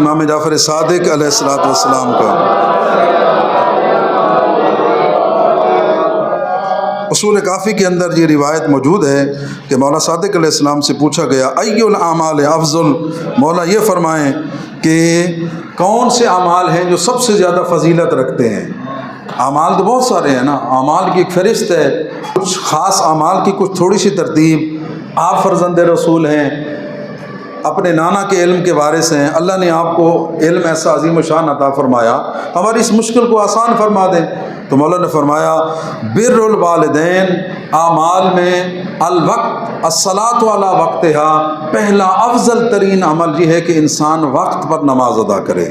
امام جعفر صادق علیہ الصلوۃ والسلام کا اصول کافی کے اندر یہ روایت موجود ہے کہ مولا صادق علیہ السلام سے پوچھا گیا ای الاعمال افضل، مولا یہ فرمائیں کہ کون سے اعمال ہیں جو سب سے زیادہ فضیلت رکھتے ہیں؟ اعمال تو بہت سارے ہیں نا، اعمال کی ایک فہرست ہے، کچھ خاص اعمال کی کچھ تھوڑی سی ترتیب۔ آپ فرزند رسول ہیں، اپنے نانا کے علم کے وارث ہیں، اللہ نے آپ کو علم ایسا عظیم و شان عطا فرمایا، ہماری اس مشکل کو آسان فرما دیں۔ تو مولا نے فرمایا بر الوالدین، اعمال میں الوقت الصلاۃ علی وقتہا، پہلا افضل ترین عمل یہ ہے کہ انسان وقت پر نماز ادا کرے،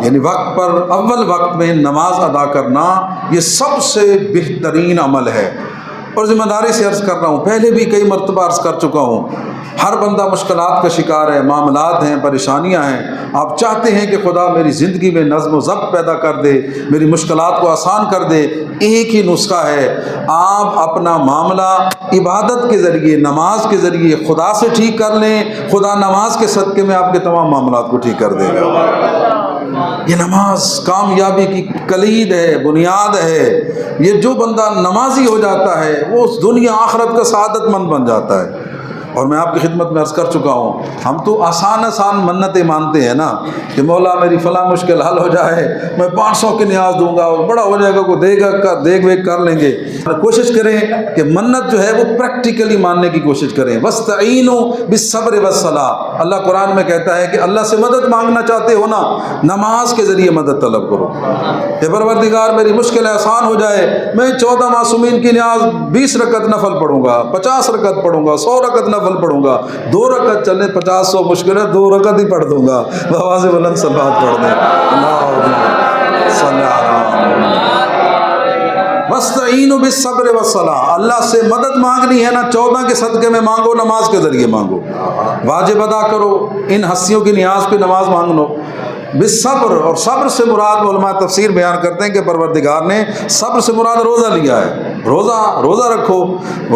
یعنی وقت پر اول وقت میں نماز ادا کرنا یہ سب سے بہترین عمل ہے۔ اور ذمہ داری سے عرض کر رہا ہوں، پہلے بھی کئی مرتبہ عرض کر چکا ہوں، ہر بندہ مشکلات کا شکار ہے، معاملات ہیں، پریشانیاں ہیں، آپ چاہتے ہیں کہ خدا میری زندگی میں نظم و ضبط پیدا کر دے، میری مشکلات کو آسان کر دے۔ ایک ہی نسخہ ہے، آپ اپنا معاملہ عبادت کے ذریعے، نماز کے ذریعے خدا سے ٹھیک کر لیں، خدا نماز کے صدقے میں آپ کے تمام معاملات کو ٹھیک کر دے گا۔ یہ نماز کامیابی کی کلید ہے، بنیاد ہے۔ یہ جو بندہ نمازی ہو جاتا ہے وہ اس دنیا آخرت کا سعادت مند بن جاتا ہے۔ اور میں آپ کی خدمت میں عرض کر چکا ہوں، ہم تو آسان منتیں مانتے ہیں نا کہ مولا میری فلاں مشکل حل ہو جائے، میں 500 کی نیاز دوں گا اور بڑا ہو جائے گا، کو دے گا، دیکھ ویکھ کر لیں گے۔ کوشش کریں کہ منت جو ہے وہ پریکٹیکلی ماننے کی کوشش کریں۔ وَاسْتَعِینُوا بِالصَّبْرِ وَالصَّلَاةِ، اللہ قرآن میں کہتا ہے کہ اللہ سے مدد مانگنا چاہتے ہو نا، نماز کے ذریعے مدد طلب کرو کہ پروردگار میری مشکل آسان ہو جائے، میں 14 معصومین کی نیاز 20 رکعت نفل پڑھوں گا، 50 رکعت پڑھوں گا، 100 رکعت نفل پڑھوں گا، 2 رکعت چلے 50-100 مشکل ہے، 2 رکعت ہی پڑھ دوں گا، بآواز بلند صلوات پڑھ دیں، اللہم صلی علی وَاسْتَعِینُوا بِالصَّبْرِ وَالصَّلَاةِ، اللہ سے مدد مانگنی ہے نا، 14 کے صدقے میں مانگو، نماز کے ذریعے مانگو، واجب ادا کرو، ان ہستیوں کی نیاز پہ نماز مانگ لو بالصبر۔ اور صبر سے مراد علماء تفسیر بیان کرتے ہیں کہ پروردگار نے صبر سے مراد روزہ لیا ہے، روزہ رکھو،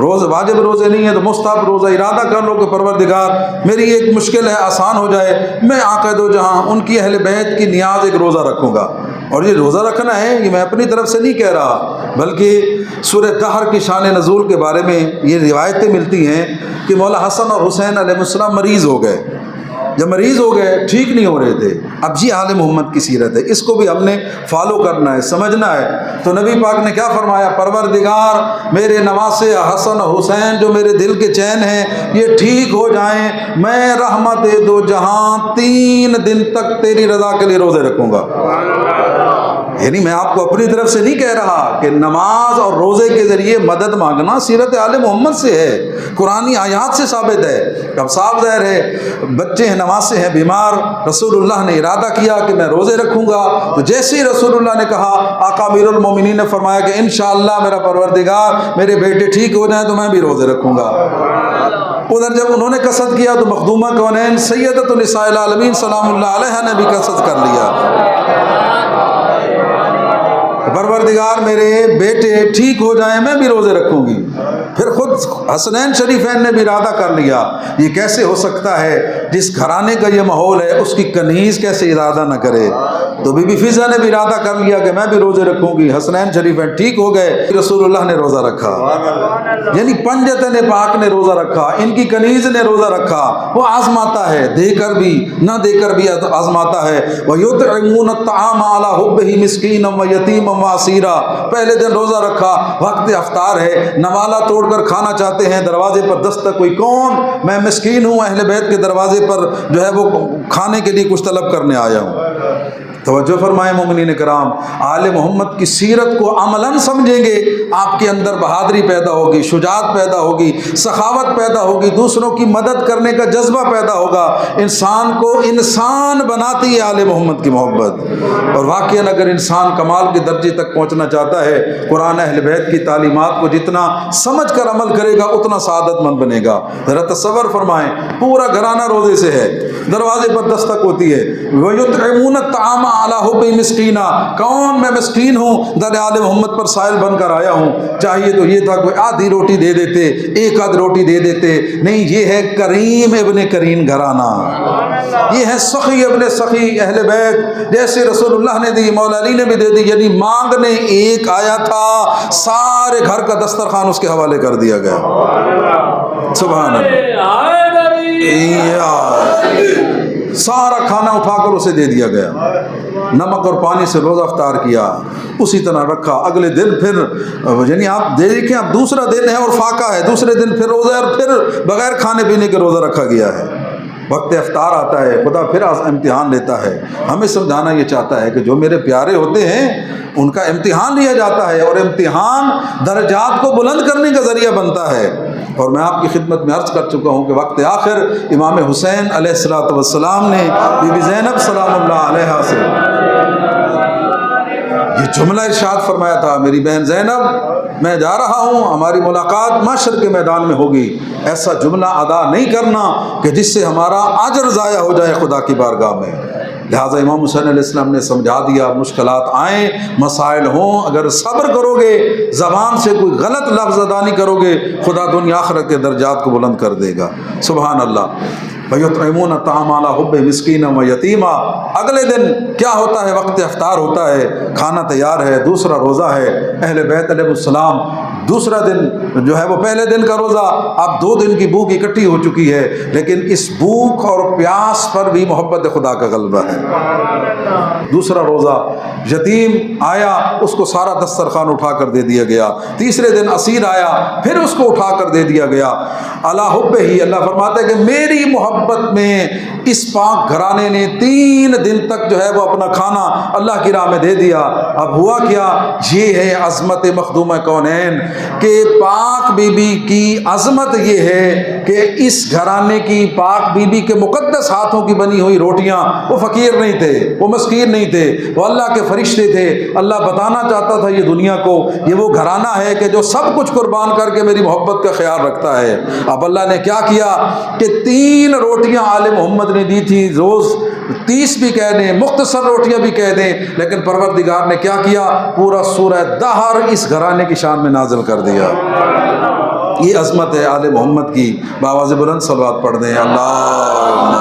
روزہ واجب روزے نہیں ہے تو مستحب روزہ، ارادہ کر لو کہ پروردگار میری ایک مشکل ہے آسان ہو جائے، میں آقا دو جہاں ان کی اہل بیت کی نیاز ایک روزہ رکھوں گا۔ اور یہ روزہ رکھنا ہے یہ میں اپنی طرف سے نہیں کہہ رہا، بلکہ سورہ دہر کی شان نزول کے بارے میں یہ روایتیں ملتی ہیں کہ مولا حسن اور حسین علیہ السلام مریض ہو گئے، جب مریض ہو گئے ٹھیک نہیں ہو رہے تھے۔ اب یہ آل محمد کی سیرت ہے، اس کو بھی ہم نے فالو کرنا ہے، سمجھنا ہے۔ تو نبی پاک نے کیا فرمایا؟ پروردگار میرے نواسے حسن حسین جو میرے دل کے چین ہیں یہ ٹھیک ہو جائیں، میں رحمت دو جہاں 3 دن تک تیری رضا کے لیے روزے رکھوں گا۔ یعنی میں آپ کو اپنی طرف سے نہیں کہہ رہا کہ نماز اور روزے کے ذریعے مدد مانگنا سیرت آل محمد سے ہے، قرآنی آیات سے ثابت ہے۔ اب صاحب ظاہر ہے بچے ہیں، نماز سے ہیں بیمار، رسول اللہ نے ارادہ کیا کہ میں روزے رکھوں گا، تو جیسے ہی رسول اللہ نے کہا، آقا امیر المومنین نے فرمایا کہ انشاءاللہ میرا پروردگار میرے بیٹے ٹھیک ہو جائیں تو میں بھی روزے رکھوں گا۔ ادھر جب انہوں نے قصد کیا تو مخدومہ کونین سیدۃ النساء العالمین سلام اللہ علیہا نے بھی قصد کر لیا، پروردگار میرے بیٹے ٹھیک ہو جائیں میں بھی روزے رکھوں گی۔ پھر خود حسنین شریفین نے بھی ارادہ کر لیا۔ یہ کیسے ہو سکتا ہے؟ جس گھرانے کا یہ ماحول ہے اس کی کنیز کیسے ارادہ نہ کرے؟ تو بی بی فضہ نے بھی ارادہ کر لیا کہ میں بھی روزے رکھوں گی، حسنین شریفین ٹھیک ہو گئے، رسول اللہ نے روزہ رکھا، یعنی پنجتن پاک نے روزہ رکھا، ان کی کنیز نے روزہ رکھا۔ وہ آزماتا ہے، دے کر بھی نہ دے کر بھی آزماتا ہے۔ وَيُطْعِمُونَ الطَّعَامَ عَلَىٰ حُبِّهِ مِسْكِينًا وَيَتِيمًا وَأَسِيرًا، پہلے دن روزہ رکھا، وقت افطار ہے، نوالا توڑ کر کھانا چاہتے ہیں، دروازے پر دستک کوئی کون؟ میں مسکین ہوں، اہل بیت کے دروازے پر جو ہے وہ کھانے کے لیے کچھ طلب کرنے آیا ہوں۔ توجہ فرمائیں مومنین کرام، آل محمد کی سیرت کو عملاً سمجھیں گے، آپ کے اندر بہادری پیدا ہوگی، شجاعت پیدا ہوگی، سخاوت پیدا ہوگی، دوسروں کی مدد کرنے کا جذبہ پیدا ہوگا۔ انسان کو انسان بناتی ہے آل محمد کی محبت۔ اور واقعاً اگر انسان کمال کے درجے تک پہنچنا چاہتا ہے، قرآن اہل بیت کی تعلیمات کو جتنا سمجھ کر عمل کرے گا اتنا سعادت مند بنے گا۔ ذرا تصور فرمائیں، پورا گھرانہ روزے سے ہے، دروازے پر دستک ہوتی ہے، وَيُطْعِمُونَ الطَّعَامَ عَلَىٰ حُبِّهِ مِسْكِينًا، کون؟ میں مسکین ہوں، در آل محمد پر سائل بن کر آیا ہوں۔ چاہیے تو یہ تھا کوئی آدھی روٹی دے دیتے، ایک آدھ روٹی دے دیتے، نہیں، یہ ہے کریم ابن کریم گھرانہ۔ یہ ہیں سخی ابن سخی اہل بیت، جیسے رسول اللہ نے دی مولا علی نے بھی دے دی، یعنی مانگنے ایک آیا تھا، سارے گھر کا دسترخوان اس کے حوالے کر دیا گیا۔ سبحان اللہ، سارا کھانا اٹھا کر اسے دے دیا گیا، نمک اور پانی سے روزہ افطار کیا، اسی طرح رکھا۔ اگلے دن پھر یعنی آپ دیکھیں، اب دوسرا دن ہے اور فاقہ ہے، دوسرے دن پھر روزہ ہے اور پھر بغیر کھانے پینے کے روزہ رکھا گیا ہے۔ وقت افطار آتا ہے، خدا پھر امتحان لیتا ہے۔ ہمیں سمجھانا یہ چاہتا ہے کہ جو میرے پیارے ہوتے ہیں ان کا امتحان لیا جاتا ہے، اور امتحان درجات کو بلند کرنے کا ذریعہ بنتا ہے۔ اور میں آپ کی خدمت میں عرض کر چکا ہوں کہ وقت آخر امام حسین علیہ الصلوۃ والسلام نے بی بی زینب سلام اللہ علیہا سے یہ جملہ ارشاد فرمایا تھا، میری بہن زینب میں جا رہا ہوں، ہماری ملاقات محشر کے میدان میں ہوگی، ایسا جملہ ادا نہیں کرنا کہ جس سے ہمارا اجر ضائع ہو جائے خدا کی بارگاہ میں۔ لہٰذا امام حسین علیہ السلام نے سمجھا دیا، مشکلات آئیں، مسائل ہوں، اگر صبر کرو گے، زبان سے کوئی غلط لفظ ادا نہیں کرو گے، خدا دنیا آخرت کے درجات کو بلند کر دے گا۔ سبحان اللہ۔ وَيُطْعِمُونَ الطَّعَامَ عَلَىٰ حُبِّهِ مِسْكِينًا وَيَتِيمًا۔ اگلے دن کیا ہوتا ہے؟ وقت افطار ہوتا ہے، کھانا تیار ہے، دوسرا روزہ ہے، اہل بیت علیہ السلام دوسرا دن جو ہے وہ پہلے دن کا روزہ، اب 2 دن کی بھوک اکٹھی ہو چکی ہے، لیکن اس بھوک اور پیاس پر بھی محبت خدا کا غلبہ ہے۔ دوسرا روزہ، یتیم آیا، اس کو سارا دسترخوان اٹھا کر دے دیا گیا۔ تیسرے دن اسیر آیا، پھر اس کو اٹھا کر دے دیا گیا۔ علی حب ہی، اللہ فرماتا ہے کہ میری محبت میں اس پاک گھرانے نے 3 دن تک جو ہے وہ اپنا کھانا اللہ کی راہ میں دے دیا۔ اب ہوا کیا؟ یہ ہے عظمت مخدوم کونین کہ پاک بی بی کی عظمت یہ ہے کہ اس گھرانے کی پاک بی بی کے مقدس ہاتھوں کی بنی ہوئی روٹیاں، وہ فقیر نہیں تھے، وہ مسکین نہیں تھے، وہ اللہ کے فرشتے تھے۔ اللہ بتانا چاہتا تھا یہ دنیا کو، یہ وہ گھرانہ ہے کہ جو سب کچھ قربان کر کے میری محبت کا خیال رکھتا ہے۔ اب اللہ نے کیا کیا کہ 3 روٹیاں آل محمد نے دی تھی، روز 30 بھی کہہ دیں، مختصر روٹیاں بھی کہہ دیں، لیکن پروردگار نے کیا کیا؟ پورا سورہ دہر اس گھرانے کی شان میں نازل کر دیا۔ یہ عظمت ہے آل محمد کی۔ بآواز بلند صلوات پڑھ دیں، اللہم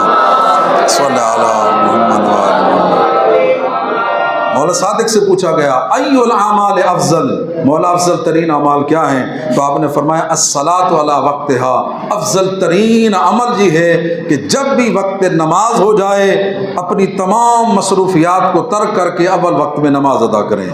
صلی علی محمد و آل محمد۔ مولا صادق سے پوچھا گیا ای الاعمال افضل، مولا افضل ترین اعمال کیا ہیں؟ تو آپ نے فرمایا الصلاۃ علی وقتها، افضل ترین عمل یہ ہے کہ جب بھی وقت نماز ہو جائے اپنی تمام مصروفیات کو ترک کر کے اول وقت میں نماز ادا کریں۔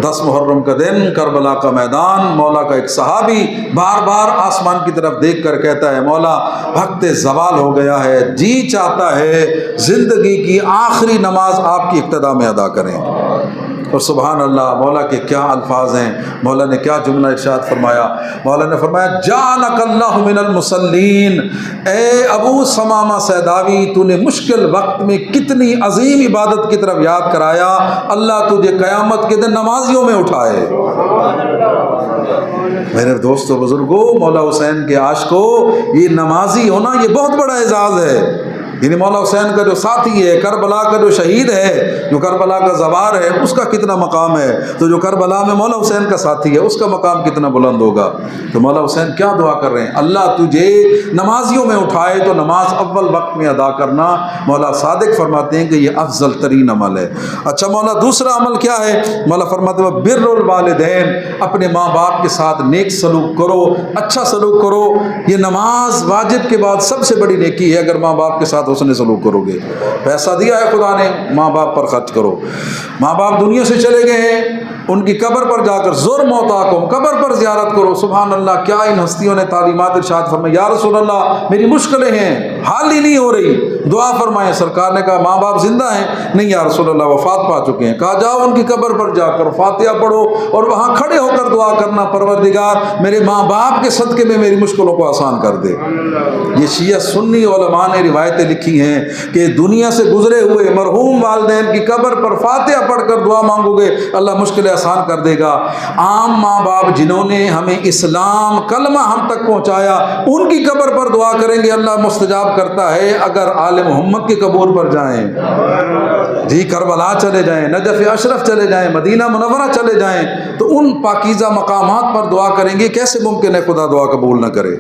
10 محرم کا دن، کربلا کا میدان، مولا کا ایک صحابی بار بار آسمان کی طرف دیکھ کر کہتا ہے مولا وقت زوال ہو گیا ہے، جی چاہتا ہے زندگی کی آخری نماز آپ کی ابتدا میں ادا کریں۔ اور سبحان اللہ، مولا کے کیا الفاظ ہیں، مولا نے کیا جملہ ارشاد فرمایا؟ مولا نے فرمایا جعلک اللہ من المصلین، اے ابو ثمامہ سیداوی تو نے مشکل وقت میں کتنی عظیم عبادت کی طرف یاد کرایا، اللہ تجھے قیامت کے دن نمازیوں میں اٹھائے۔ میرے دوستو بزرگوں، مولا حسین کے عاشقوں، یہ نمازی ہونا یہ بہت بڑا اعزاز ہے۔ یعنی مولا حسین کا جو ساتھی ہے، کربلا کا جو شہید ہے، جو کربلا کا زوار ہے، اس کا کتنا مقام ہے، تو جو کربلا میں مولا حسین کا ساتھی ہے اس کا مقام کتنا بلند ہوگا۔ تو مولا حسین کیا دعا کر رہے ہیں؟ اللہ تجھے نمازیوں میں اٹھائے تو نماز اول وقت میں ادا کرنا۔ مولا صادق فرماتے ہیں کہ یہ افضل ترین عمل ہے۔ اچھا مولا دوسرا عمل کیا ہے؟ مولا فرماتے ہیں بر الوالدین، اپنے ماں باپ کے ساتھ نیک سلوک کرو، اچھا سلوک کرو۔ یہ نماز واجب کے بعد سب سے بڑی نیکی ہے اگر ماں باپ کے ساتھ حسن سلوک کرو گے۔ پیسہ دیا ہے خدا نے، ماں باپ پر خرچ کرو۔ ماں باپ دنیا سے چلے گئے ہیں، ان کی قبر پر جا کر زور موتاکم، قبر پر زیارت کرو۔ سبحان اللہ، کیا ان ہستیوں نے تعلیمات ارشاد فرمائی، یا رسول اللہ میری مشکلیں ہیں، حال ہی نہیں ہو رہی، دعا فرمائیں۔ سرکار نے کہا ماں باپ زندہ ہیں؟ نہیں یا رسول اللہ وفات پا چکے ہیں۔ کہا جاؤ ان کی قبر پر جا کر فاتحہ پڑھو اور وہاں کھڑے ہو کر دعا کرنا، پروردگار میرے ماں باپ کے صدقے میں میری مشکلوں کو آسان کر دے۔ یہ شیعہ سنی علماء نے روایتیں لکھی ہیں کہ دنیا سے گزرے ہوئے مرحوم والدین کی قبر پر فاتحہ پڑھ کر دعا مانگو گے اللہ مشکلیں آسان کر دے گا۔ عام ماں باپ جنہوں نے ہمیں اسلام کلمہ ہم تک پہنچایا، ان کی قبر پر دعا کریں گے اللہ مستجاب کرتا ہے۔ اگر آل محمد کے قبور پر جائیں، جی کربلا چلے جائیں، نجف اشرف چلے جائیں، مدینہ منورہ چلے جائیں، تو ان پاکیزہ مقامات پر دعا کریں گے، کیسے ممکن ہے خدا دعا قبول نہ کرے؟